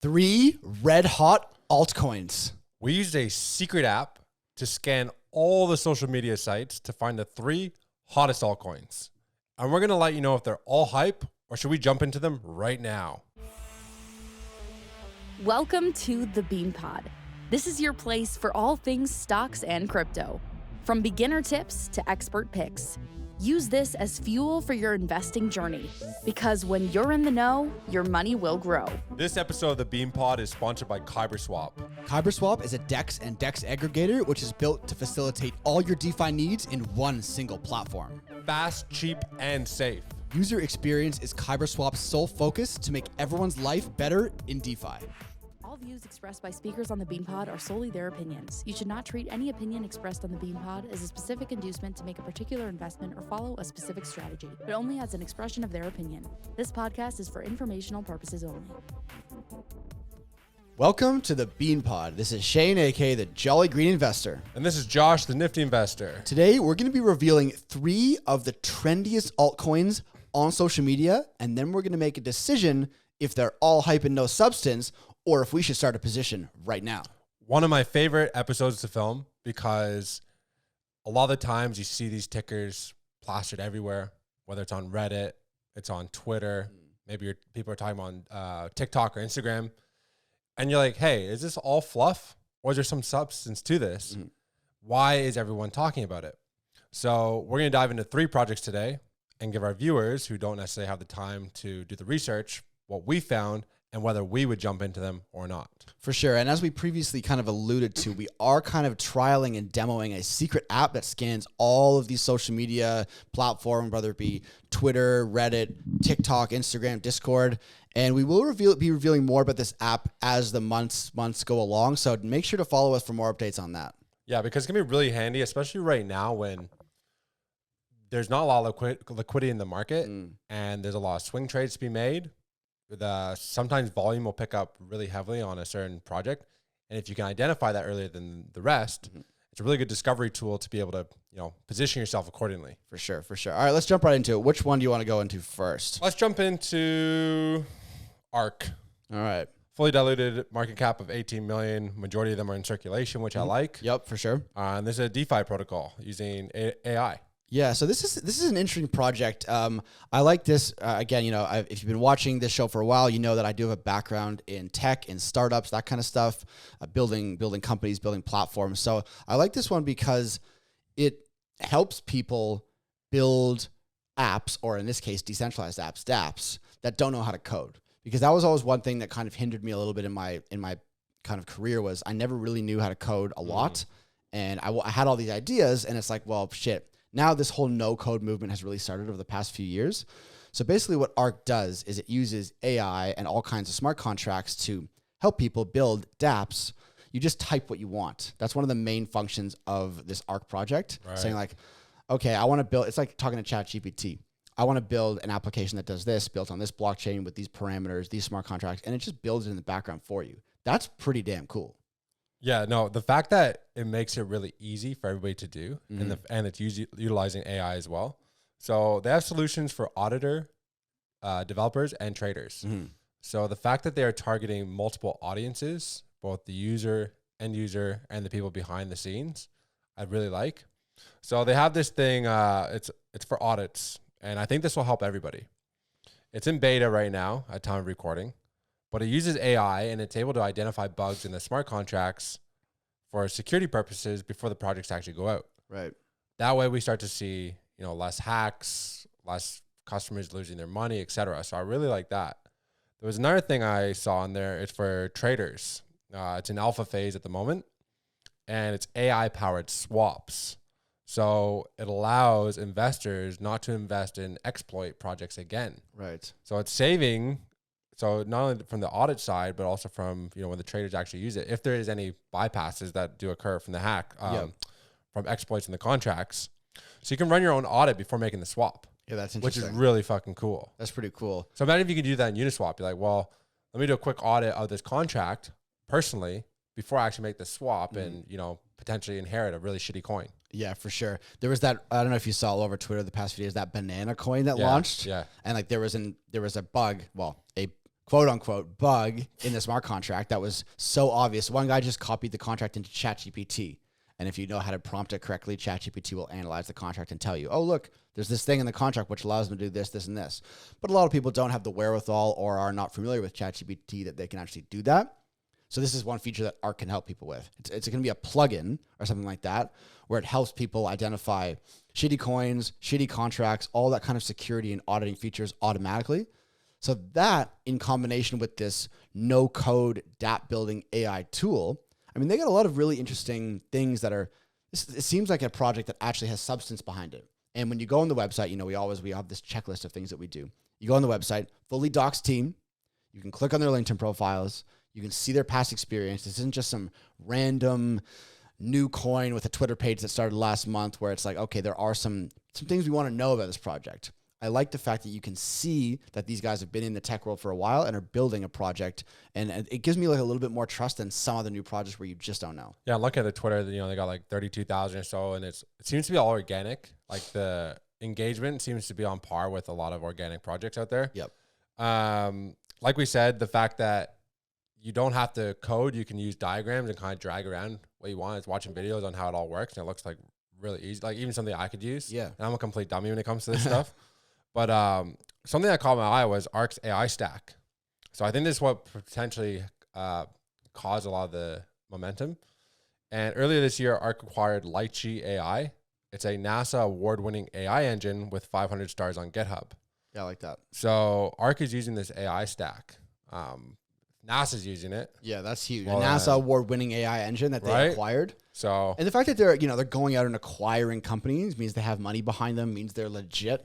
3 red hot altcoins. We used a secret app to scan all the social media sites to find the 3 hottest altcoins. And we're going to let you know if they're all hype or should we jump into them right now. Welcome to the Bean Pod. This is your place for all things stocks and crypto. From beginner tips to expert picks. Use this as fuel for your investing journey, because when you're in the know, your money will grow. This episode of the Bean Pod is sponsored by KyberSwap. KyberSwap is a DEX and DEX aggregator, which is built to facilitate all your DeFi needs in one single platform. Fast, cheap, and safe. User experience is KyberSwap's sole focus to make everyone's life better in DeFi. All views expressed by speakers on the Bean Pod are solely their opinions. You should not treat any opinion expressed on the Bean Pod as a specific inducement to make a particular investment or follow a specific strategy, but only as an expression of their opinion. This podcast is for informational purposes only. Welcome to the Bean Pod. This is Shane, aka the Jolly Green Investor. And this is Josh, the Nifty Investor. Today, we're going to be revealing 3 of the trendiest altcoins on social media, and then we're going to make a decision if they're all hype and no substance, or if we should start a position right now. One of my favorite episodes to film because a lot of the times you see these tickers plastered everywhere, whether it's on Reddit, it's on Twitter, maybe people are talking on TikTok or Instagram, and you're like, hey, is this all fluff or is there some substance to this? Why is everyone talking about it? So we're going to dive into 3 projects today and give our viewers who don't necessarily have the time to do the research what we found and whether we would jump into them or not. For sure. And as we previously kind of alluded to, we are kind of trialing and demoing a secret app that scans all of these social media platforms, whether it be Twitter, Reddit, TikTok, Instagram, Discord. And we will be revealing more about this app as the months go along. So make sure to follow us for more updates on that. Yeah, because it's going to be really handy, especially right now when there's not a lot of liquidity in the market and there's a lot of swing trades to be made. Sometimes volume will pick up really heavily on a certain project. And if you can identify that earlier than the rest, it's a really good discovery tool to be able to, position yourself accordingly. For sure. All right, let's jump right into it. Which one do you want to go into first? Let's jump into ARK. All right. Fully diluted market cap of 18 million. Majority of them are in circulation, which I like. Yep, for sure. And this is a DeFi protocol using AI. Yeah, so this is an interesting project. I like this. Again, if you've been watching this show for a while, you know that I do have a background in tech and startups, that kind of stuff, building companies, building platforms. So I like this one because it helps people build apps, or in this case, decentralized apps, dApps, that don't know how to code. Because that was always one thing that kind of hindered me a little bit in my kind of career, was I never really knew how to code a lot. And I had all these ideas, and it's like, well, shit. Now this whole no-code movement has really started over the past few years. So basically what ARK does is it uses AI and all kinds of smart contracts to help people build dApps. You just type what you want. That's one of the main functions of this ARK project. Right. Saying like, okay, I want to build, it's like talking to ChatGPT. I want to build an application that does this, built on this blockchain with these parameters, these smart contracts, and it just builds it in the background for you. That's pretty damn cool. Yeah, no, the fact that it makes it really easy for everybody to do, and it's utilizing AI as well. So they have solutions for auditor, developers, and traders. So the fact that they are targeting multiple audiences, both the end user, and the people behind the scenes, I really like. So they have this thing, it's for audits, and I think this will help everybody. It's in beta right now at time of recording. But it uses AI and it's able to identify bugs in the smart contracts for security purposes before the projects actually go out. Right. That way we start to see, less hacks, less customers losing their money, etc. So I really like that. There was another thing I saw in there. It's for traders. It's in alpha phase at the moment, and it's AI-powered swaps. So it allows investors not to invest in exploit projects again. Right. So it's saving. So not only from the audit side, but also from, when the traders actually use it, if there is any bypasses that do occur from the hack, from exploits in the contracts. So you can run your own audit before making the swap. Yeah, that's interesting. Which is really fucking cool. That's pretty cool. So imagine if you could do that in Uniswap. You're like, well, let me do a quick audit of this contract personally before I actually make the swap and, potentially inherit a really shitty coin. Yeah, for sure. There was that, I don't know if you saw all over Twitter the past few days, that banana coin that launched. Yeah. And like there was a bug, a quote unquote bug in the smart contract that was so obvious. One guy just copied the contract into ChatGPT. And if you know how to prompt it correctly, ChatGPT will analyze the contract and tell you, oh, look, there's this thing in the contract which allows them to do this, this, and this. But a lot of people don't have the wherewithal or are not familiar with ChatGPT that they can actually do that. So this is one feature that Arc can help people with. It's going to be a plugin or something like that where it helps people identify shitty coins, shitty contracts, all that kind of security and auditing features automatically. So that in combination with this no-code dApp building AI tool, I mean, they got a lot of really interesting things that are, it seems like a project that actually has substance behind it. And when you go on the website, you know, we have this checklist of things that we do. You go on the website, fully doxed team. You can click on their LinkedIn profiles. You can see their past experience. This isn't just some random new coin with a Twitter page that started last month where it's like, okay, there are some things we want to know about this project. I like the fact that you can see that these guys have been in the tech world for a while and are building a project. And it gives me like a little bit more trust than some other new projects where you just don't know. Yeah, look at the Twitter, you know, they got like 32,000 or so, and it seems to be all organic. Like the engagement seems to be on par with a lot of organic projects out there. Yep. Like we said, the fact that you don't have to code, you can use diagrams and kind of drag around what you want. It's watching videos on how it all works, and it looks like really easy. Like even something I could use. Yeah. And I'm a complete dummy when it comes to this stuff. But something that caught my eye was Arc's AI stack. So I think this is what potentially caused a lot of the momentum. And earlier this year, Arc acquired Lychee AI. It's a NASA award-winning AI engine with 500 stars on GitHub. Yeah, I like that. So Arc is using this AI stack. NASA's using it. Yeah, that's huge. Well, a NASA award-winning AI engine that they acquired. So, and the fact that they're going out and acquiring companies means they have money behind them, means they're legit.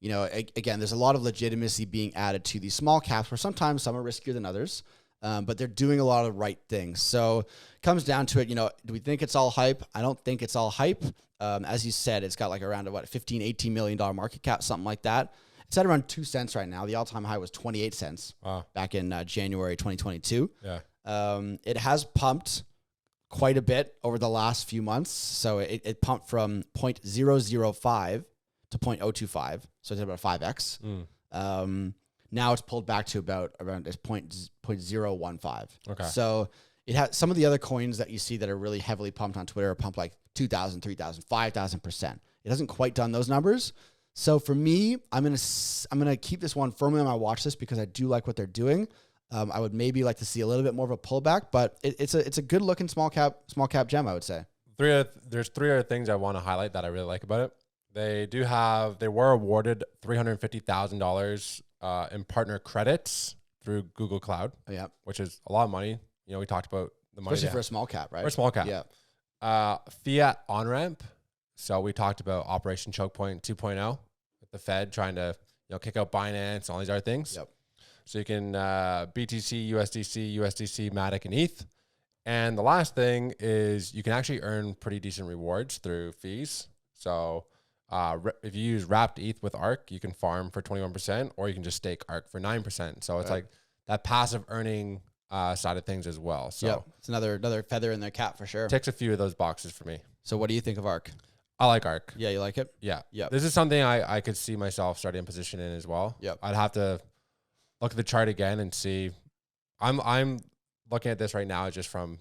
You know, again, there's a lot of legitimacy being added to these small caps where sometimes some are riskier than others, but they're doing a lot of right things. So it comes down to it, you know, do we think it's all hype? I don't think it's all hype. As you said, it's got like around $15-18 million market cap, something like that. It's at around 2 cents right now. The all-time high was 28 cents back in January 2022. Yeah. It has pumped quite a bit over the last few months. So it pumped from 0.005 to 0.025. So it's about 5x. Now it's pulled back to around 0.015. Okay. So it has some of the other coins that you see that are really heavily pumped on Twitter are pumped like 2,000, 3,000, 5,000%. It hasn't quite done those numbers. So for me, I'm gonna keep this one firmly on my watch list because I do like what they're doing. I would maybe like to see a little bit more of a pullback, but it's a good looking small cap gem, I would say. There's three other things I want to highlight that I really like about it. They were awarded $350,000 in partner credits through Google Cloud. Yeah, which is a lot of money. You know, we talked about the money, especially for a small cap, right? For a small cap. Yeah. Fiat on ramp. So we talked about Operation Choke Point 2.0 with the Fed trying to kick out Binance, all these other things. Yep. So you can BTC, USDC, Matic, and ETH. And the last thing is you can actually earn pretty decent rewards through fees. So if you use wrapped ETH with ARC, you can farm for 21%, or you can just stake ARC for 9%. So it's like that passive earning side of things as well. So it's another feather in their cap for sure. Ticks a few of those boxes for me. So what do you think of ARC? I like ARC. Yeah, you like it? Yeah. Yeah. This is something I could see myself starting a position in as well. Yep. I'd have to look at the chart again and see. I'm looking at this right now just from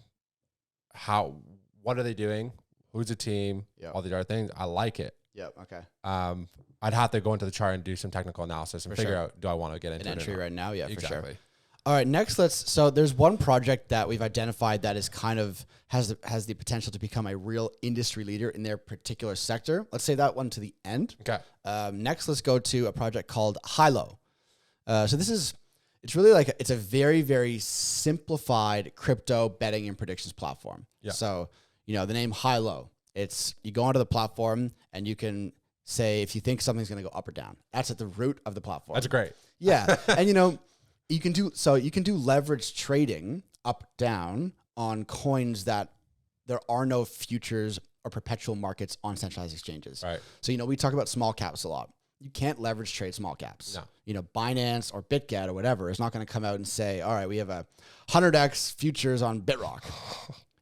what are they doing? Who's the team? Yep. All these other things. I like it. Yep. Okay. I'd have to go into the chart and do some technical analysis and figure out, do I want to get into an entry right now? Yeah, exactly. For sure. All right, next so there's one project that we've identified that is kind of has the potential to become a real industry leader in their particular sector. Let's save that one to the end. Okay. Next, let's go to a project called HILO. So it's really like it's a very, very simplified crypto betting and predictions platform. Yeah. So, the name HILO, you go onto the platform and you can say if you think something's going to go up or down. That's at the root of the platform. That's great. Yeah. And you can do leverage trading up down on coins that there are no futures or perpetual markets on centralized exchanges. Right. So we talk about small caps a lot. You can't leverage trade small caps. No. Binance or BitGet or whatever is not going to come out and say, all right, we have a 100x futures on BitRock.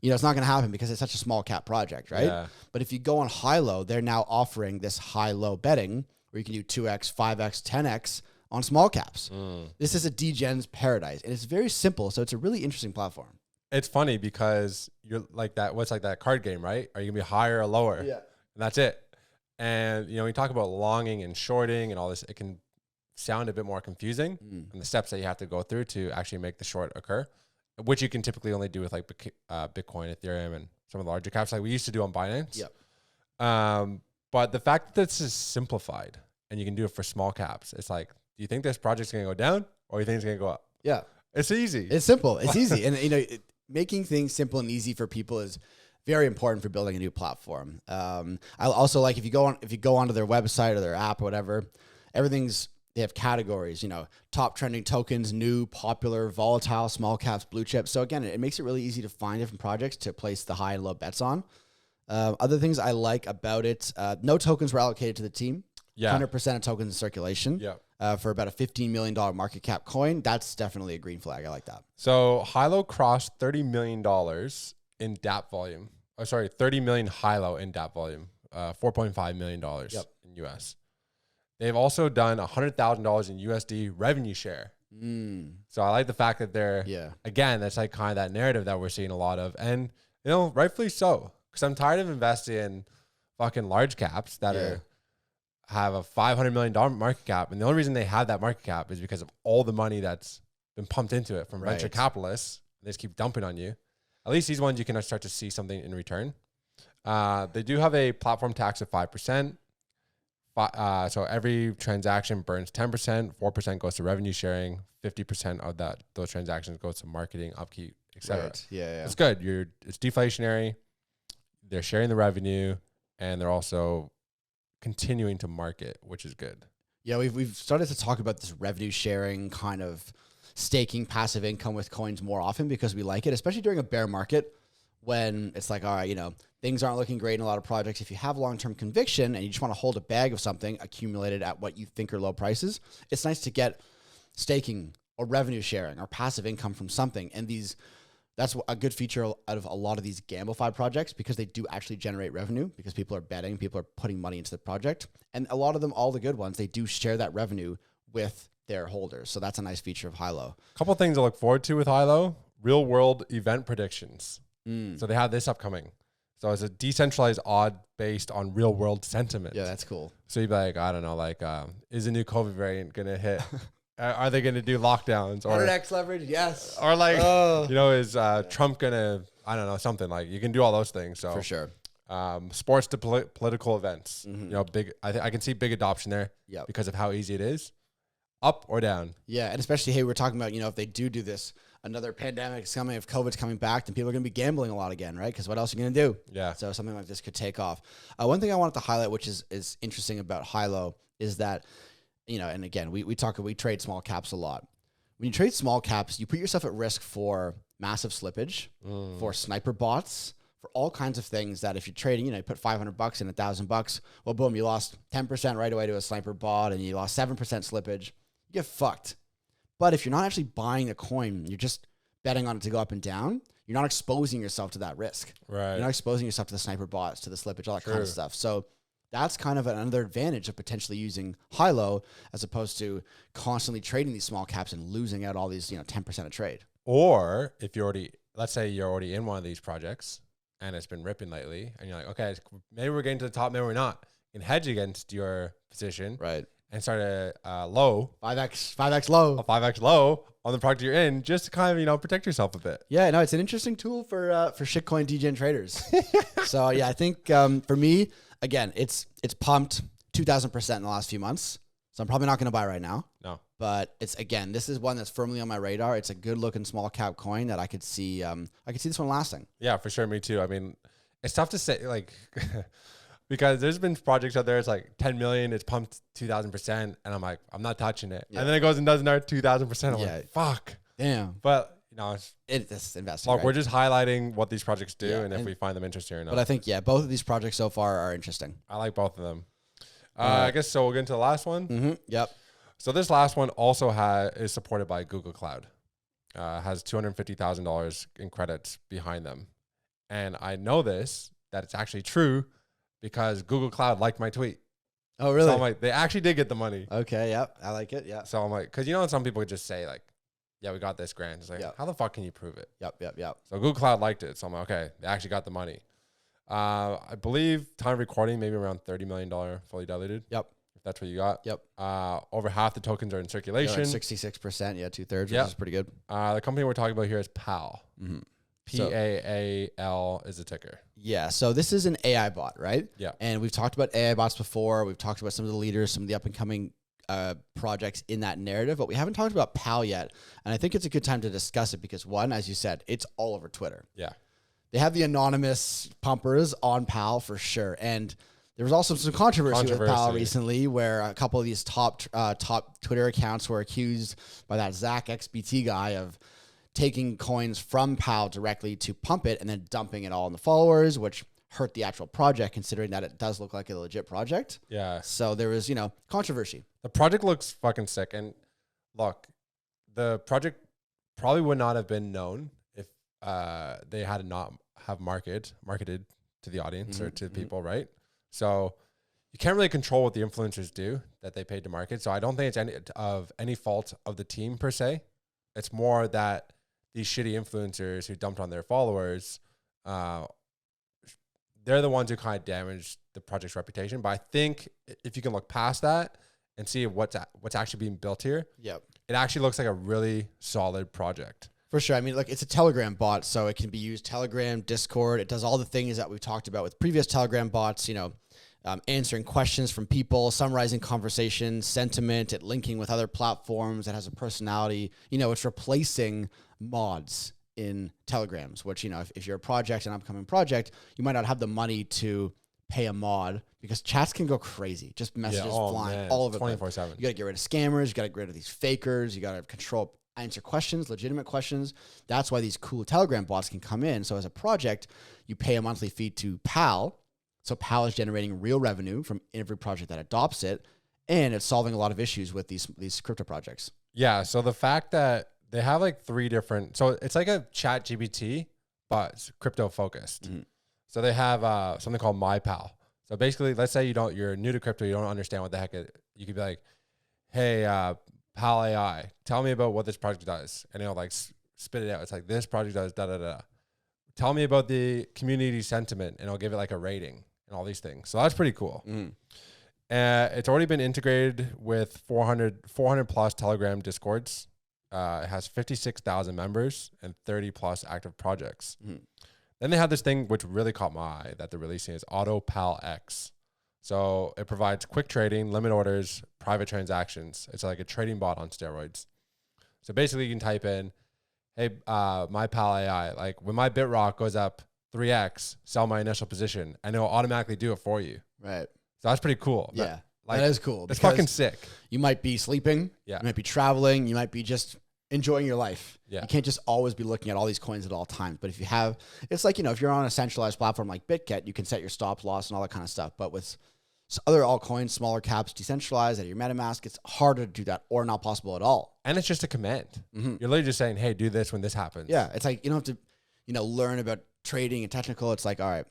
It's not going to happen because it's such a small cap project, right? Yeah. But if you go on HILO, they're now offering this high-low betting where you can do 2x, 5x, 10x on small caps. This is a degen's paradise, and it's very simple. So it's a really interesting platform. It's funny because you're like that. What's like that card game, right? Are you gonna be higher or lower? Yeah. And that's it. And when you talk about longing and shorting and all this, it can sound a bit more confusing, and the steps that you have to go through to actually make the short occur, which you can typically only do with like Bitcoin, Ethereum, and some of the larger caps, like we used to do on Binance. Yep. But the fact that this is simplified and you can do it for small caps, it's like, do you think this project's gonna go down or you think it's gonna go up? Yeah. It's easy. It's simple. It's easy. And, making things simple and easy for people is very important for building a new platform. I also like if you go onto their website or their app or whatever, they have categories, top trending tokens, new, popular, volatile, small caps, blue chips. So again, it makes it really easy to find different projects to place the high and low bets on. Other things I like about it, no tokens were allocated to the team. Yeah. 100% of tokens in circulation. Yeah. For about a $15 million market cap coin. That's definitely a green flag. I like that. So HILO crossed $30 million in DApp volume. Oh, sorry, 30 million HILO in DApp volume. $4.5 million in US. They've also done $100,000 in USD revenue share. So I like the fact that they're, again, that's like kind of that narrative that we're seeing a lot of. And, rightfully so. Because I'm tired of investing in fucking large caps that have a $500 million market cap. And the only reason they have that market cap is because of all the money that's been pumped into it from venture capitalists. They just keep dumping on you. At least these ones, you can start to see something in return. They do have a platform tax of 5%. So every transaction burns 10%, 4% goes to revenue sharing, 50% of those transactions goes to marketing, upkeep, etc. Right. Yeah. It's good. It's deflationary. They're sharing the revenue, and they're also continuing to market, which is good. Yeah, we've started to talk about this revenue sharing kind of staking passive income with coins more often because we like it, especially during a bear market when it's like, all right, things aren't looking great in a lot of projects. If you have long-term conviction and you just want to hold a bag of something accumulated at what you think are low prices, it's nice to get staking or revenue sharing or passive income from something. And that's a good feature out of a lot of these gamified projects because they do actually generate revenue because people are betting, people are putting money into the project. And a lot of them, all the good ones, they do share that revenue with their holders. So that's a nice feature of HILO. A couple things to look forward to with HILO, real world event predictions. So they have this upcoming. So it's a decentralized odd based on real world sentiment. Yeah, that's cool. So you'd be like, I don't know, is a new COVID variant going to hit? Are they going to do lockdowns? Or 100x leverage, yes. Or is Trump going to, I don't know, something like you can do all those things. So for sure. Sports to political events, big. I can see big adoption there because of how easy it is. Up or down. Yeah. And especially, hey, we're talking about, if they do this, another pandemic is coming, if COVID's coming back, then people are going to be gambling a lot again, right? Because what else are you going to do? Yeah. So something like this could take off. One thing I wanted to highlight, which is interesting about HILO, is that, and again, we trade small caps a lot. When you trade small caps, you put yourself at risk for massive slippage, for sniper bots, for all kinds of things that if you're trading, you put $500 in $1,000, well, boom, you lost 10% right away to a sniper bot and you lost 7% slippage. You get fucked. But if you're not actually buying a coin, you're just betting on it to go up and down, you're not exposing yourself to that risk. Right. You're not exposing yourself to the sniper bots, to the slippage, all that kind of stuff. So that's kind of another advantage of potentially using HILO as opposed to constantly trading these small caps and losing out all these, 10% of trade. Or if let's say you're already in one of these projects and it's been ripping lately and you're like, okay, maybe we're getting to the top, maybe we're not. You can hedge against your position. Right. And start a low. 5x low. A 5x low on the project you're in just to kind of, protect yourself a bit. Yeah, no, it's an interesting tool for shitcoin degen traders. So yeah, I think for me, again, it's pumped 2,000% in the last few months. So I'm probably not going to buy right now. No. But this is one that's firmly on my radar. It's a good looking small cap coin that I could see this one lasting. Yeah, for sure. Me too. I mean, it's tough to say because there's been projects out there, it's like 10 million, it's pumped 2,000%. And I'm like, I'm not touching it. Yeah. And then it goes and does another 2,000%. I'm like, fuck. Damn. But, it's investing. Look, right? We're just highlighting what these projects do and if we find them interesting or not. But I think, both of these projects so far are interesting. I like both of them. I guess so we'll get into the last one. Mm-hmm. Yep. So this last one also is supported by Google Cloud. Has $250,000 in credits behind them. And I know that it's actually true because Google Cloud liked my tweet. Oh, really? So I'm like, they actually did get the money. Okay, yep. I like it. Yeah. So I'm like, because you know, some people would just say like, yeah, we got this grant. It's like, Yep. how the fuck can you prove it? Yep. So Google Cloud liked it. So I'm like, okay, they actually got the money. I believe time of recording, maybe around $30 million fully diluted. Yep. If that's what you got. Yep. Over half the tokens are in circulation. 66%. Yeah, 2/3, which Yep. is pretty good. The company we're talking about here is PAAL. Mm-hmm. PAAL is the ticker. Yeah. So this is an AI bot, right? Yeah. And we've talked about AI bots before. We've talked about some of the leaders, some of the up and coming projects in that narrative, but we haven't talked about PAAL yet. And I think it's a good time to discuss it because one, as you said, it's all over Twitter. Yeah. They have the anonymous pumpers on PAAL for sure. And there was also some controversy with PAAL recently where a couple of these top Twitter accounts were accused by that Zach XBT guy of taking coins from PAAL directly to pump it and then dumping it all on the followers, which hurt the actual project, considering that it does look like a legit project. Yeah. So there was, controversy. The project looks fucking sick. And look, the project probably would not have been known if they had not have marketed to the audience or to people, right? So you can't really control what the influencers do that they paid to market. So I don't think it's any fault of the team per se. It's more that these shitty influencers who dumped on their followers, they're the ones who kind of damaged the project's reputation. But I think if you can look past that and see what's actually being built here, Yep. it actually looks like a really solid project. For sure. I mean, look, it's a Telegram bot, so it can be used Telegram, Discord. It does all the things that we've talked about with previous Telegram bots, answering questions from people, summarizing conversations, sentiment, it linking with other platforms. It has a personality. It's replacing mods in Telegrams, which, if you're a project, an upcoming project, you might not have the money to pay a mod because chats can go crazy. Just messages flying all over the place. 24/7. You got to get rid of scammers. You got to get rid of these fakers. You got to control, answer questions, legitimate questions. That's why these cool Telegram bots can come in. So as a project, you pay a monthly fee to PAAL. So PAAL is generating real revenue from every project that adopts it, and it's solving a lot of issues with these crypto projects. Yeah. So the fact that they have like 3 different, so it's like a chat GPT, but it's crypto focused. Mm-hmm. So they have something called MyPal. So basically, let's say you're new to crypto, you don't understand what the heck it. You could be like, hey, PAL AI, tell me about what this project does, and it'll like spit it out. It's like this project does da da da. Tell me about the community sentiment, and I'll give it like a rating and all these things. So that's pretty cool. It's already been integrated with 400 plus Telegram Discords. It has 56,000 members and 30 plus active projects. Then they have this thing which really caught my eye that they're releasing is Auto PAL X. So it provides quick trading, limit orders, private transactions. It's like a trading bot on steroids. So basically you can type in, hey, my PAL AI, like when my BitRock goes up 3x, sell my initial position, and it'll automatically do it for you. Right. So that's pretty cool. Yeah. That is cool. It's fucking sick. You might be sleeping. Yeah. You might be traveling. You might be just enjoying your life. Yeah. You can't just always be looking at all these coins at all times. But if you have, it's like, if you're on a centralized platform like BitGet, you can set your stop loss and all that kind of stuff. But with other altcoins, smaller caps, decentralized, at your MetaMask, it's harder to do that or not possible at all. And it's just a command. You're literally just saying, hey, do this when this happens. Yeah. It's like, you don't have to, learn about trading and technical. It's like, all right,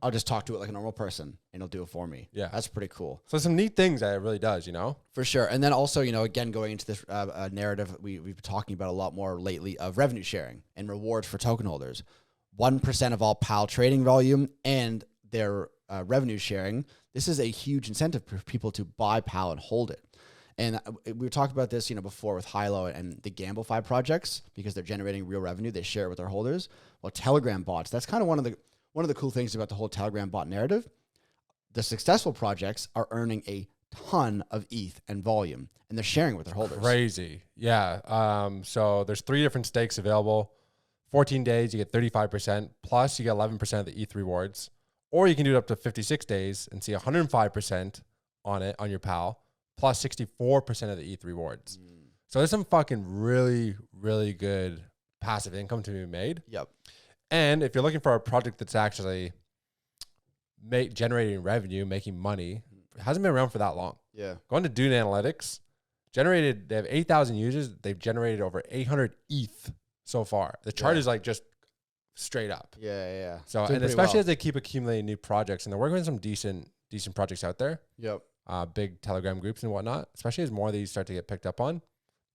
I'll just talk to it like a normal person and it'll do it for me. Yeah. That's pretty cool. So some neat things that it really does, For sure. And then also, again, going into this narrative we've been talking about a lot more lately of revenue sharing and rewards for token holders. 1% of all PAL trading volume and their revenue sharing. This is a huge incentive for people to buy PAL and hold it. And we talked about this, before with HILO and the Gamblify projects because they're generating real revenue. They share it with their holders. Well, Telegram bots, that's kind of one of the cool things about the whole Telegram bot narrative. The successful projects are earning a ton of ETH and volume, and they're sharing with their holders. Crazy. Yeah. So there's 3 different stakes available. 14 days, you get 35%, plus you get 11% of the ETH rewards. Or you can do it up to 56 days and see 105% on it on your PAL, plus 64% of the ETH rewards. So there's some fucking really, really good passive income to be made. Yep. And if you're looking for a project that's actually generating revenue, making money, it hasn't been around for that long. Yeah. Going to Dune Analytics, they have 8,000 users. They've generated over 800 ETH so far. The chart is like just straight up. Yeah. So, and especially as they keep accumulating new projects and they're working with some decent projects out there. Yep. big Telegram groups and whatnot, especially as more of these start to get picked up on.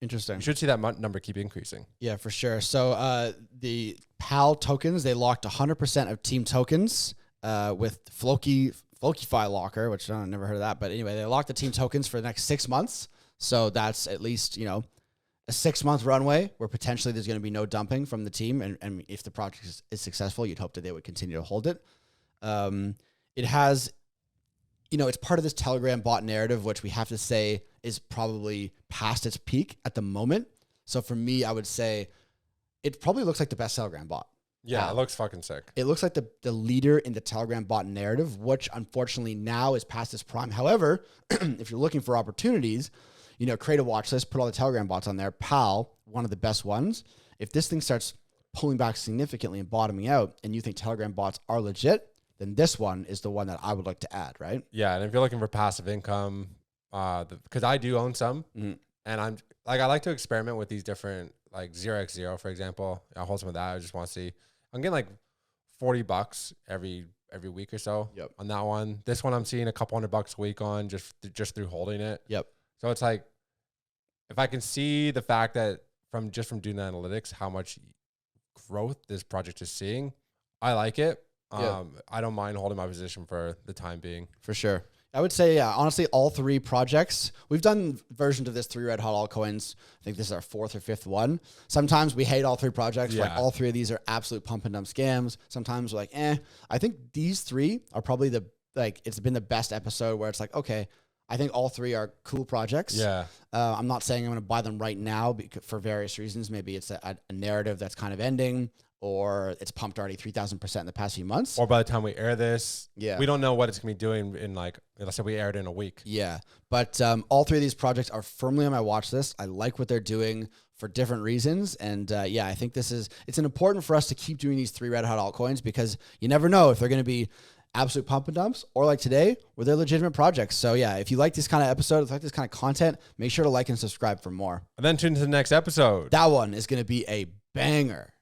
Interesting. You should see that number keep increasing. Yeah, for sure. So the PAAL tokens, they locked 100% of team tokens with FlokiFi locker, which I never heard of that. But anyway, they locked the team tokens for the next 6 months. So that's at least, you know, a 6-month runway where potentially there's going to be no dumping from the team. And if the project is successful, you'd hope that they would continue to hold it. It has, you know, it's part of this Telegram bot narrative, which we have to say is probably past its peak at the moment. So for me, I would say it probably looks like the best Telegram bot. Yeah, it looks fucking sick. It looks like the leader in the Telegram bot narrative, which unfortunately now is past its prime. However, if you're looking for opportunities, you know, create a watch list, put all the Telegram bots on there. PAAL, one of the best ones. If this thing starts pulling back significantly and bottoming out, and you think Telegram bots are legit, then this one is the one that I would like to add, right? Yeah, and if you're looking for passive income, because I do own some, and I'm like, I like to experiment with these different, like 0x0, for example. I'll hold some of that. I just want to see. I'm getting like $40 every week or so on that one. This one I'm seeing a couple $100 a week on just through holding it. Yep. So it's like, if I can see the fact that from doing the analytics, how much growth this project is seeing, I like it. I don't mind holding my position for the time being. For sure. I would say, yeah, honestly, all 3 projects, we've done versions of this 3 red hot altcoins. I think this is our 4th or 5th one. Sometimes we hate all 3 projects. Yeah. Like all 3 of these are absolute pump and dump scams. Sometimes we're like, I think these 3 are probably it's been the best episode where it's like, okay, I think all 3 are cool projects. Yeah. I'm not saying I'm going to buy them right now for various reasons. Maybe it's a narrative that's kind of ending, or it's pumped already 3,000% in the past few months. Or by the time we air this, yeah, we don't know what it's going to be doing in, like, let's say we air it in a week. Yeah. But all 3 of these projects are firmly on my watch list. I like what they're doing for different reasons. And yeah, I think it's important for us to keep doing these 3 red hot altcoins, because you never know if they're going to be absolute pump and dumps, or like today, where they're legitimate projects. So yeah, if you like this kind of episode, if you like this kind of content, make sure to like and subscribe for more. And then tune to the next episode. That one is going to be a banger.